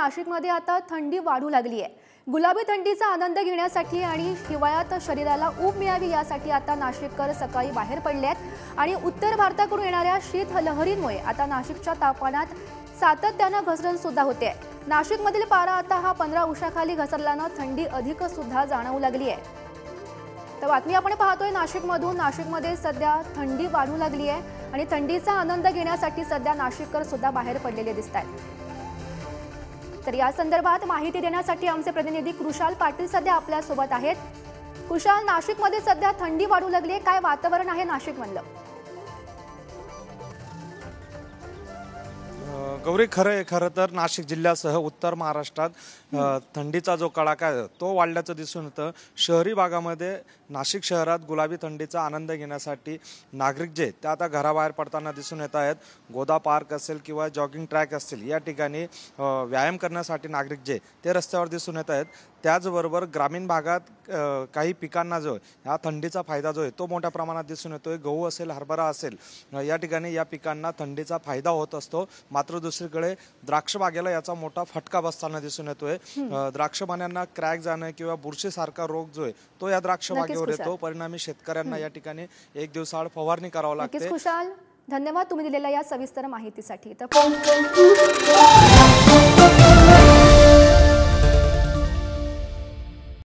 नाशिकमध्ये आता थंडी वाढू लागली आहे। गुलाबी थंडीचा आनंद घेण्यासाठी आणि हिवाळ्यात शरीराला ऊब मिळावी यासाठी आता नाशिककर सकाळी बाहेर पडले आहेत आणि उत्तर भारताकडून येणाऱ्या शीत लहरीमुळे आता नाशिकच्या तापमानात सातत्याने घसरण सुद्धा होते। नाशिकमधील पारा आता हा 15 अंशाखाली घसरल्याने थंडी अधिक सुद्धा जाणवू लागली आहे। तर बातमी आपण पाहतोय नाशिकमधून। नाशिकमध्ये सध्या थंडी वाढू लागली आहे आणि थंडीचा आनंद घेण्यासाठी सध्या नाशिककर सुद्धा बाहेर पडलेले दिसतात। तर या संदर्भात माहिती देण्यासाठी आमचे प्रतिनिधी कृषाल पाटील सध्या आपल्या सोबत आहेत। कृषाल, नाशिकमध्ये सध्या थंडी वाढू लागली आहे, काय वातावरण आहे नाशिकमधलं? गौरी, खरं तर नाशिक जिल्ह्यासह उत्तर महाराष्ट्रात थंडीचा जो कडाका आहे तो वाढल्याचं दिसून येतं। शहरी भागामध्ये नाशिक शहरात गुलाबी थंडीचा आनंद घेण्यासाठी नागरिक जे ते आता घराबाहेर पडताना दिसून येत आहेत। गोदा पार्क असेल किंवा जॉगिंग ट्रॅक असेल या ठिकाणी व्यायाम करण्यासाठी नागरिक जे ते रस्त्यावर दिसून येत आहेत। त्याचबरोबर ग्रामीण भागात काही पिकांना जो या थंडीचा फायदा जो आहे तो मोठ्या प्रमाणात दिसून येतोय। गहू असेल, हरभरा असेल, या ठिकाणी या पिकांना थंडीचा फायदा होत असतो। मात्र दुसरीकडे द्राक्ष बागेला याचा मोठा फटका बसताना दिसून येतोय। द्राक्ष पानांना क्रॅक जाणं किंवा बुरशीसारखा रोग जो आहे तो या द्राक्ष बागेवर येतो। परिणामी शेतकऱ्यांना या ठिकाणी एक दिवसाआड फवारणी करावी लागते। खुशाल, धन्यवाद तुम्ही दिलेल्या या सविस्तर माहितीसाठी।